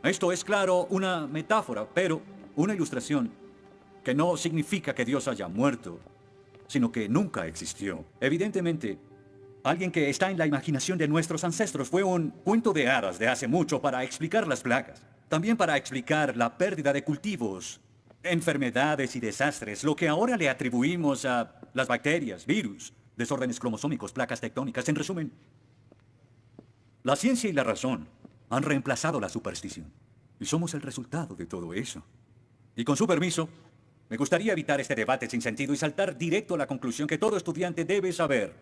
Esto es, claro, una metáfora, pero una ilustración que no significa que Dios haya muerto, sino que nunca existió. Evidentemente, alguien que está en la imaginación de nuestros ancestros fue un cuento de hadas de hace mucho para explicar las plagas. También para explicar la pérdida de cultivos, enfermedades y desastres, lo que ahora le atribuimos a las bacterias, virus, desórdenes cromosómicos, placas tectónicas. En resumen, la ciencia y la razón han reemplazado la superstición. Y somos el resultado de todo eso. Y con su permiso, me gustaría evitar este debate sin sentido y saltar directo a la conclusión que todo estudiante debe saber.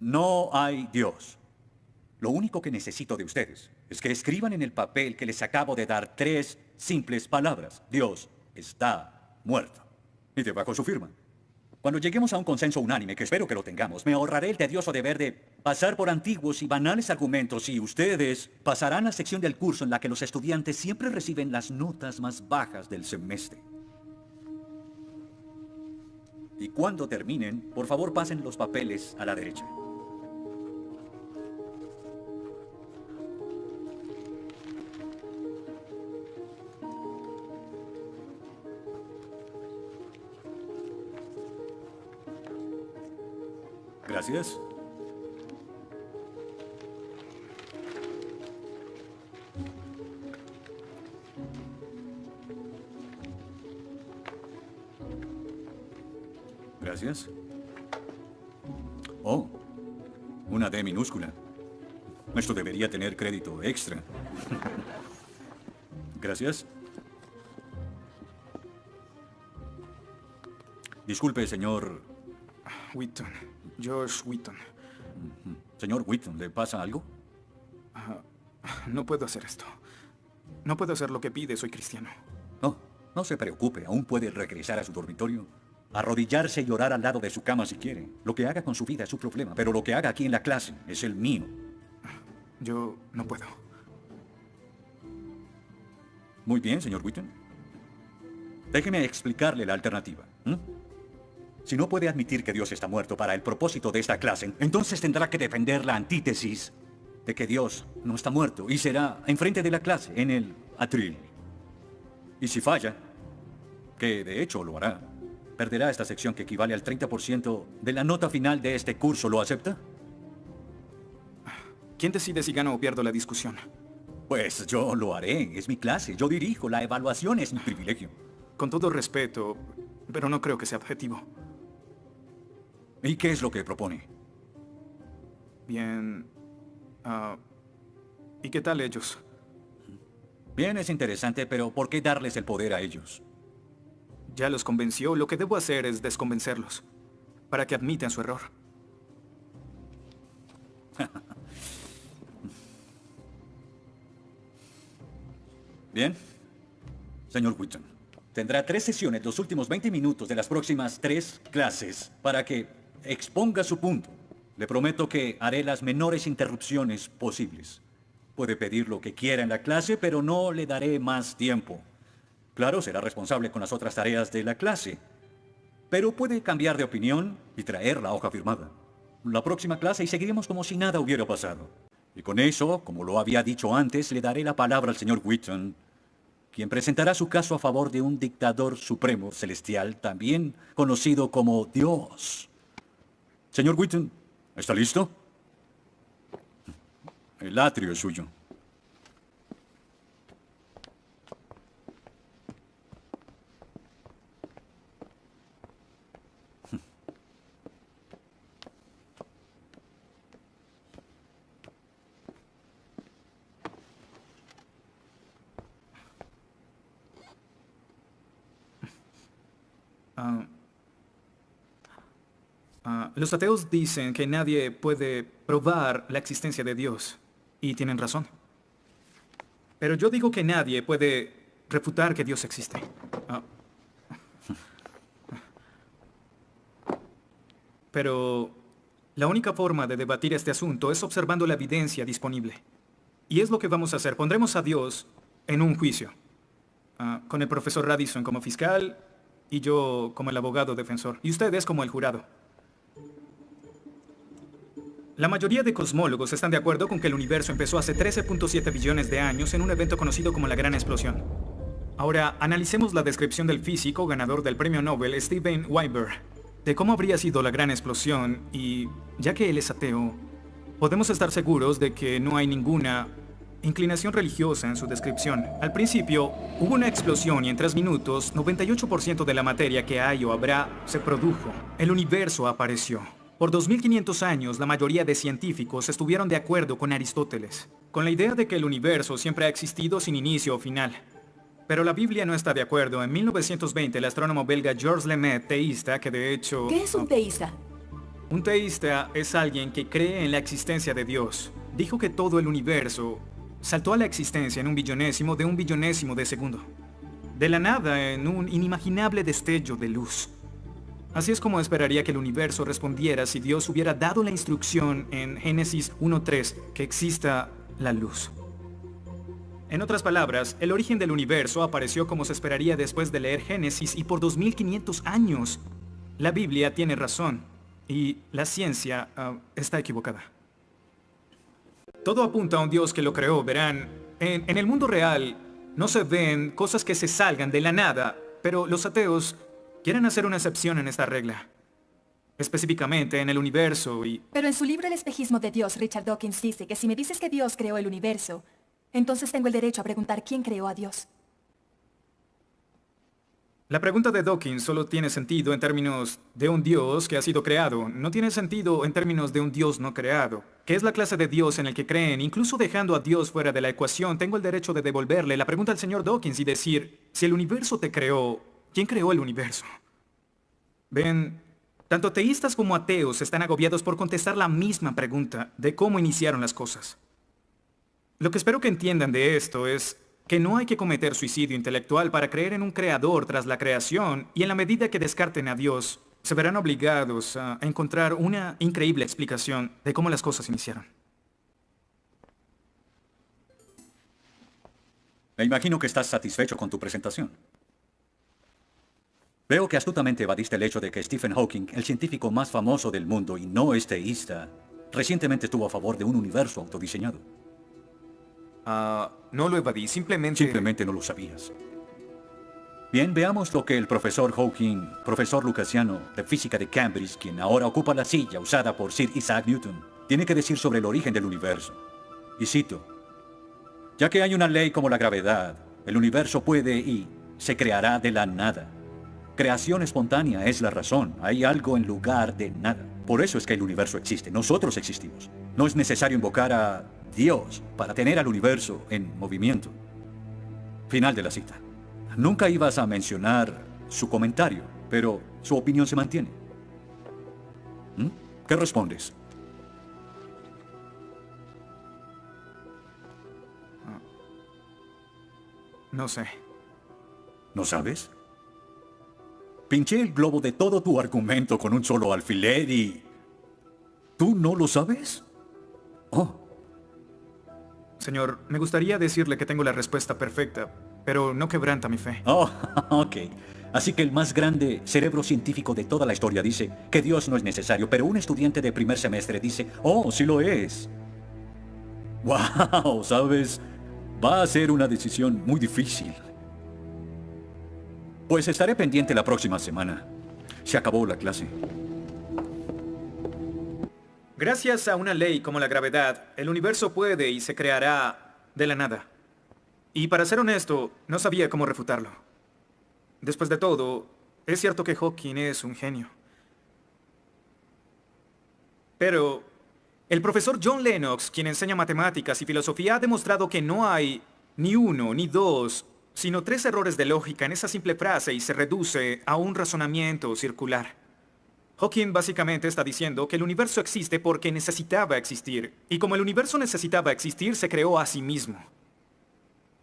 No hay Dios. Lo único que necesito de ustedes es que escriban en el papel que les acabo de dar 3 simples palabras. Dios está muerto. Y debajo su firma. Cuando lleguemos a un consenso unánime, que espero que lo tengamos, me ahorraré el tedioso deber de pasar por antiguos y banales argumentos y ustedes pasarán a la sección del curso en la que los estudiantes siempre reciben las notas más bajas del semestre. Y cuando terminen, por favor pasen los papeles a la derecha. Gracias. Gracias. Oh, una D minúscula. Esto debería tener crédito extra. Gracias. Disculpe, señor... Wheaton. Josh Wheaton. Señor Wheaton, ¿le pasa algo? No puedo hacer esto. No puedo hacer lo que pide, soy cristiano. No, no se preocupe, aún puede regresar a su dormitorio, arrodillarse y llorar al lado de su cama si quiere. Lo que haga con su vida es su problema, pero lo que haga aquí en la clase es el mío. Yo no puedo. Muy bien, señor Wheaton. Déjeme explicarle la alternativa. Si no puede admitir que Dios está muerto para el propósito de esta clase, entonces tendrá que defender la antítesis de que Dios no está muerto y será enfrente de la clase, en el atril. Y si falla, que de hecho lo hará, perderá esta sección que equivale al 30% de la nota final de este curso. ¿Lo acepta? ¿Quién decide si gano o pierdo la discusión? Pues yo lo haré. Es mi clase. Yo dirijo. La evaluación es mi privilegio. Con todo respeto, pero no creo que sea objetivo. ¿Y qué es lo que propone? Bien... ¿y qué tal ellos? Bien, es interesante, pero ¿por qué darles el poder a ellos? Ya los convenció. Lo que debo hacer es desconvencerlos, para que admitan su error. Bien. Señor Wheaton, tendrá 3 sesiones los últimos 20 minutos de las próximas 3 clases para que exponga su punto. Le prometo que haré las menores interrupciones posibles. Puede pedir lo que quiera en la clase, pero no le daré más tiempo. Claro, será responsable con las otras tareas de la clase. Pero puede cambiar de opinión y traer la hoja firmada. La próxima clase y seguiremos como si nada hubiera pasado. Y con eso, como lo había dicho antes, le daré la palabra al señor Wheaton, quien presentará su caso a favor de un dictador supremo celestial, también conocido como Dios. Señor Wheaton, ¿está listo? El atrio es suyo. Los ateos dicen que nadie puede probar la existencia de Dios, y tienen razón. Pero yo digo que nadie puede refutar que Dios existe. Pero la única forma de debatir este asunto es observando la evidencia disponible. Y es lo que vamos a hacer. Pondremos a Dios en un juicio, con el profesor Radisson como fiscal y yo como el abogado defensor, y ustedes como el jurado. La mayoría de cosmólogos están de acuerdo con que el universo empezó hace 13.7 billones de años en un evento conocido como la Gran Explosión. Ahora, analicemos la descripción del físico ganador del premio Nobel Steven Weinberg de cómo habría sido la Gran Explosión y, ya que él es ateo, podemos estar seguros de que no hay ninguna inclinación religiosa en su descripción. Al principio, hubo una explosión y en 3 minutos, 98% de la materia que hay o habrá se produjo. El universo apareció. Por 2500 años, la mayoría de científicos estuvieron de acuerdo con Aristóteles, con la idea de que el universo siempre ha existido sin inicio o final. Pero la Biblia no está de acuerdo. En 1920, el astrónomo belga Georges Lemaitre, teísta, que de hecho... ¿Qué es un teísta? Un teísta es alguien que cree en la existencia de Dios. Dijo que todo el universo saltó a la existencia en un billonésimo de segundo. De la nada, en un inimaginable destello de luz. Así es como esperaría que el universo respondiera si Dios hubiera dado la instrucción en Génesis 1:3 que exista la luz. En otras palabras, el origen del universo apareció como se esperaría después de leer Génesis y por 2500 años. La Biblia tiene razón y la ciencia está equivocada. Todo apunta a un Dios que lo creó, verán. En el mundo real no se ven cosas que se salgan de la nada, pero los ateos quieren hacer una excepción en esta regla. Específicamente en el universo y... Pero en su libro El espejismo de Dios, Richard Dawkins dice que si me dices que Dios creó el universo, entonces tengo el derecho a preguntar quién creó a Dios. La pregunta de Dawkins solo tiene sentido en términos de un Dios que ha sido creado. No tiene sentido en términos de un Dios no creado. ¿Qué es la clase de Dios en el que creen? Incluso dejando a Dios fuera de la ecuación, tengo el derecho de devolverle la pregunta al señor Dawkins y decir, si el universo te creó, ¿quién creó el universo? Ven, tanto teístas como ateos están agobiados por contestar la misma pregunta de cómo iniciaron las cosas. Lo que espero que entiendan de esto es que no hay que cometer suicidio intelectual para creer en un creador tras la creación, y en la medida que descarten a Dios, se verán obligados a encontrar una increíble explicación de cómo las cosas iniciaron. Me imagino que estás satisfecho con tu presentación. Veo que astutamente evadiste el hecho de que Stephen Hawking, el científico más famoso del mundo y no es teísta, recientemente estuvo a favor de un universo autodiseñado. No lo evadí, Simplemente no lo sabías. Bien, veamos lo que el profesor Hawking, profesor lucasiano de física de Cambridge, quien ahora ocupa la silla usada por Sir Isaac Newton, tiene que decir sobre el origen del universo. Y cito, ya que hay una ley como la gravedad, el universo puede y se creará de la nada. Creación espontánea es la razón, hay algo en lugar de nada. Por eso es que el universo existe, nosotros existimos. No es necesario invocar a Dios para tener al universo en movimiento. Final de la cita. Nunca ibas a mencionar su comentario, pero su opinión se mantiene. ¿Mm? ¿Qué respondes? No sé. ¿No sabes? Pinché el globo de todo tu argumento con un solo alfiler y... ¿Tú no lo sabes? Oh. Señor, me gustaría decirle que tengo la respuesta perfecta, pero no quebranta mi fe. Oh, ok. Así que el más grande cerebro científico de toda la historia dice que Dios no es necesario, pero un estudiante de primer semestre dice, oh, sí lo es. Wow, ¿sabes? Va a ser una decisión muy difícil. Pues estaré pendiente la próxima semana. Se acabó la clase. Gracias a una ley como la gravedad, el universo puede y se creará de la nada. Y para ser honesto, no sabía cómo refutarlo. Después de todo, es cierto que Hawking es un genio. Pero el profesor John Lennox, quien enseña matemáticas y filosofía, ha demostrado que no hay ni uno, ni dos, sino 3 errores de lógica en esa simple frase y se reduce a un razonamiento circular. Hawking básicamente está diciendo que el universo existe porque necesitaba existir, y como el universo necesitaba existir, se creó a sí mismo.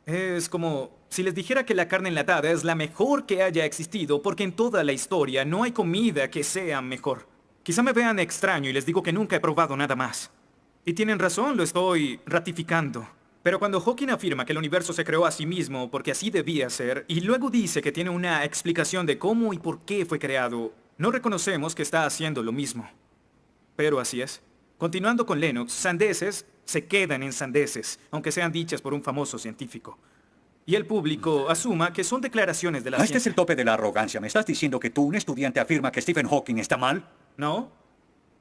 Es como si les dijera que la carne enlatada es la mejor que haya existido porque en toda la historia no hay comida que sea mejor. Quizá me vean extraño y les digo que nunca he probado nada más. Y tienen razón, lo estoy ratificando. Pero cuando Hawking afirma que el universo se creó a sí mismo porque así debía ser, y luego dice que tiene una explicación de cómo y por qué fue creado, no reconocemos que está haciendo lo mismo. Pero así es. Continuando con Lennox, sandeces se quedan en sandeces, aunque sean dichas por un famoso científico. Y el público asuma que son declaraciones de la Este es ciencia. el tope de la arrogancia. ¿Me estás diciendo que tú, un estudiante, afirma que Stephen Hawking está mal? ¿No?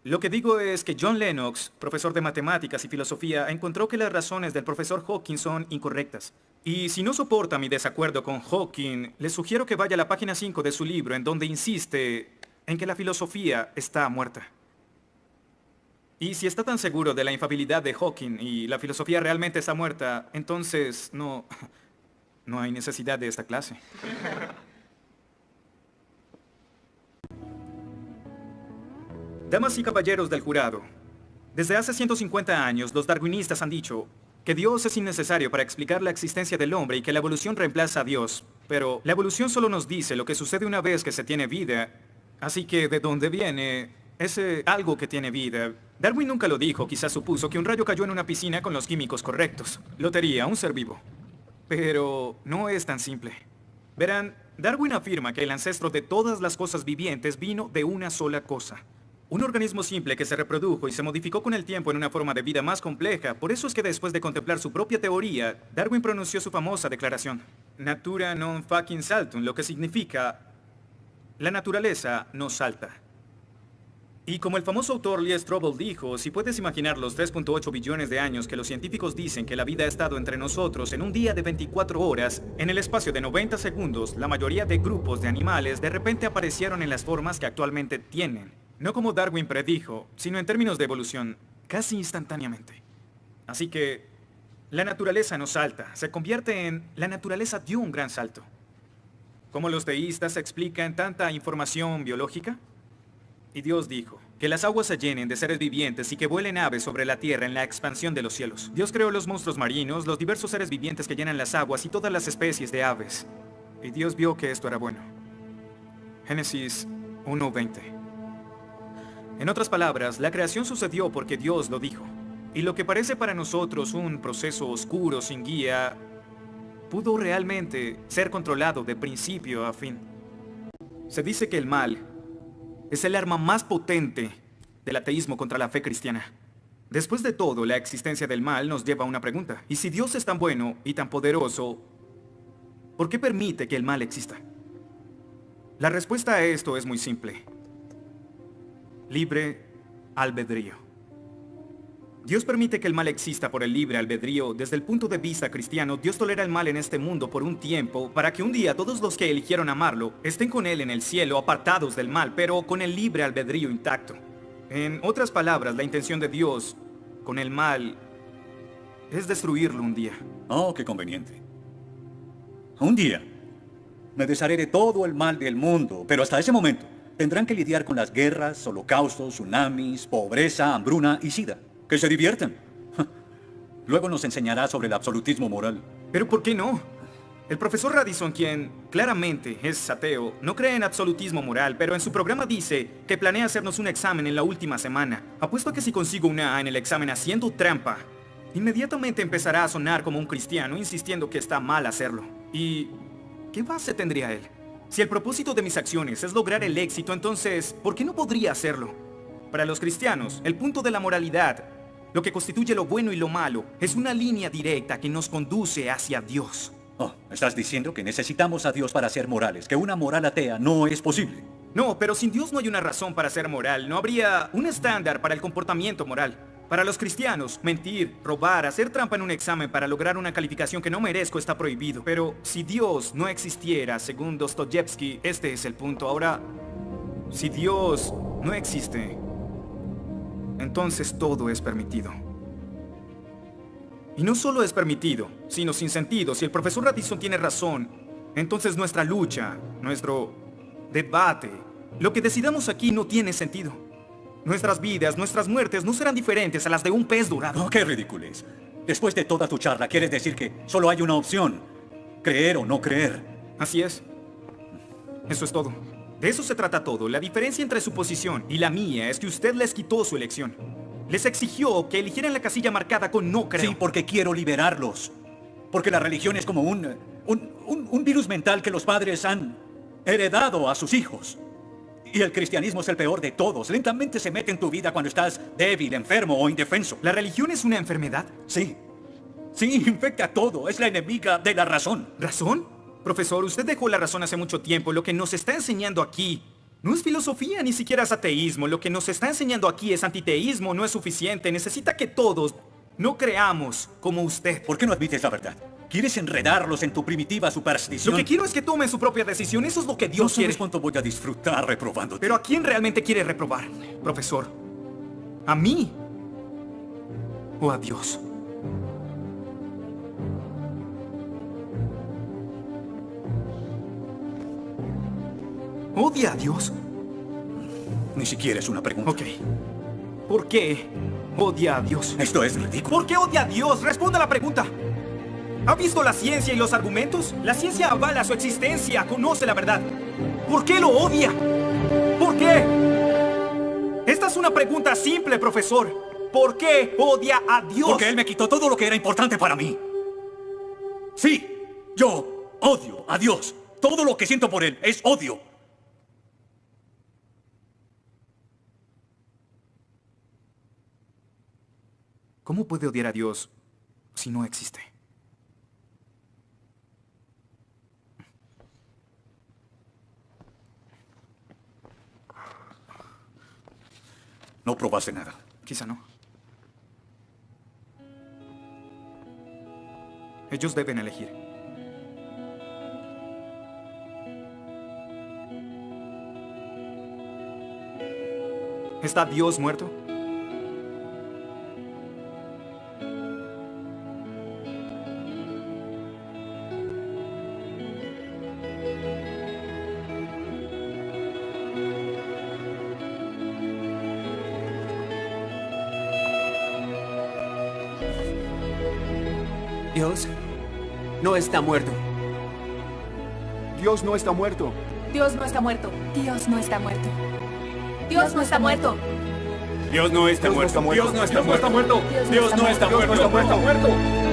Lo que digo es que John Lennox, profesor de matemáticas y filosofía, encontró que las razones del profesor Hawking son incorrectas. Y si no soporta mi desacuerdo con Hawking, le sugiero que vaya a la página 5 de su libro, en donde insiste en que la filosofía está muerta. Y si está tan seguro de la infalibilidad de Hawking y la filosofía realmente está muerta, entonces no hay necesidad de esta clase. Damas y caballeros del jurado, desde hace 150 años los darwinistas han dicho que Dios es innecesario para explicar la existencia del hombre y que la evolución reemplaza a Dios. Pero la evolución solo nos dice lo que sucede una vez que se tiene vida. Así que, ¿de dónde viene ese algo que tiene vida? Darwin nunca lo dijo, quizás supuso que un rayo cayó en una piscina con los químicos correctos. Lotería, un ser vivo. Pero no es tan simple. Verán, Darwin afirma que el ancestro de todas las cosas vivientes vino de una sola cosa. Un organismo simple que se reprodujo y se modificó con el tiempo en una forma de vida más compleja. Por eso es que después de contemplar su propia teoría, Darwin pronunció su famosa declaración: Natura non fucking saltum, lo que significa: la naturaleza no salta. Y como el famoso autor Lee Strobel dijo, si puedes imaginar los 3.8 billones de años que los científicos dicen que la vida ha estado entre nosotros en un día de 24 horas, en el espacio de 90 segundos, la mayoría de grupos de animales de repente aparecieron en las formas que actualmente tienen. No como Darwin predijo, sino en términos de evolución, casi instantáneamente. Así que, la naturaleza no salta, se convierte en la naturaleza dio un gran salto. ¿Cómo los teístas explican tanta información biológica? Y Dios dijo, que las aguas se llenen de seres vivientes y que vuelen aves sobre la tierra en la expansión de los cielos. Dios creó los monstruos marinos, los diversos seres vivientes que llenan las aguas y todas las especies de aves. Y Dios vio que esto era bueno. Génesis 1:20. En otras palabras, la creación sucedió porque Dios lo dijo. Y lo que parece para nosotros un proceso oscuro sin guía, pudo realmente ser controlado de principio a fin. Se dice que el mal es el arma más potente del ateísmo contra la fe cristiana. Después de todo, la existencia del mal nos lleva a una pregunta. ¿Y si Dios es tan bueno y tan poderoso, por qué permite que el mal exista? La respuesta a esto es muy simple. Libre albedrío. Dios permite que el mal exista por el libre albedrío. Desde el punto de vista cristiano, Dios tolera el mal en este mundo por un tiempo, para que un día todos los que eligieron amarlo estén con Él en el cielo, apartados del mal, pero con el libre albedrío intacto. En otras palabras, la intención de Dios con el mal es destruirlo un día. Oh, qué conveniente. Un día me desharé de todo el mal del mundo, pero hasta ese momento tendrán que lidiar con las guerras, holocaustos, tsunamis, pobreza, hambruna y sida. Que se diviertan. Luego nos enseñará sobre el absolutismo moral. ¿Pero por qué no? El profesor Radisson, quien claramente es ateo, no cree en absolutismo moral, pero en su programa dice que planea hacernos un examen en la última semana. Apuesto a que si consigo una A en el examen haciendo trampa, inmediatamente empezará a sonar como un cristiano, insistiendo que está mal hacerlo. ¿Y qué base tendría él? Si el propósito de mis acciones es lograr el éxito, entonces, ¿por qué no podría hacerlo? Para los cristianos, el punto de la moralidad, lo que constituye lo bueno y lo malo, es una línea directa que nos conduce hacia Dios. Oh, ¿estás diciendo que necesitamos a Dios para ser morales? ¿Que una moral atea no es posible? No, pero sin Dios no hay una razón para ser moral. No habría un estándar para el comportamiento moral. Para los cristianos, mentir, robar, hacer trampa en un examen para lograr una calificación que no merezco está prohibido. Pero si Dios no existiera, según Dostoyevsky, este es el punto. Ahora, si Dios no existe, entonces todo es permitido. Y no solo es permitido, sino sin sentido. Si el profesor Radisson tiene razón, entonces nuestra lucha, nuestro debate, lo que decidamos aquí no tiene sentido. Nuestras vidas, nuestras muertes no serán diferentes a las de un pez dorado. Oh, qué ridiculez. Después de toda tu charla, ¿quieres decir que solo hay una opción? Creer o no creer. Así es. Eso es todo. De eso se trata todo. La diferencia entre su posición y la mía es que usted les quitó su elección. Les exigió que eligieran la casilla marcada con no creo. Sí, porque quiero liberarlos. Porque la religión es como un virus mental que los padres han heredado a sus hijos. Y el cristianismo es el peor de todos. Lentamente se mete en tu vida cuando estás débil, enfermo o indefenso. ¿La religión es una enfermedad? Sí. Sí, infecta todo. Es la enemiga de la razón. ¿Razón? Profesor, usted dejó la razón hace mucho tiempo. Lo que nos está enseñando aquí no es filosofía, ni siquiera es ateísmo. Lo que nos está enseñando aquí es antiteísmo. No es suficiente. Necesita que todos no creamos como usted. ¿Por qué no admites la verdad? ¿Quieres enredarlos en tu primitiva superstición? Lo que quiero es que tomen su propia decisión. Eso es lo que No Dios sabes quiere. cuánto voy a disfrutar reprobándote. Pero ¿a quién realmente quiere reprobar, profesor? ¿A mí? ¿O a Dios? ¿Odia a Dios? Ni siquiera es una pregunta. Ok. ¿Por qué odia a Dios? Esto es ridículo. ¿Por qué odia a Dios? Responda a la pregunta. ¿Ha visto la ciencia y los argumentos? La ciencia avala su existencia, conoce la verdad. ¿Por qué lo odia? ¿Por qué? Esta es una pregunta simple, profesor. ¿Por qué odia a Dios? Porque Él me quitó todo lo que era importante para mí. Sí, yo odio a Dios. Todo lo que siento por Él es odio. ¿Cómo puede odiar a Dios si no existe? No probaste nada. Quizá no. Ellos deben elegir. ¿Está Dios muerto? Dios no está muerto. Dios no está muerto. Dios no está muerto. Dios no está muerto. Dios no está muerto. Dios no está muerto. Dios no está muerto. Dios no está muerto. Dios no está muerto.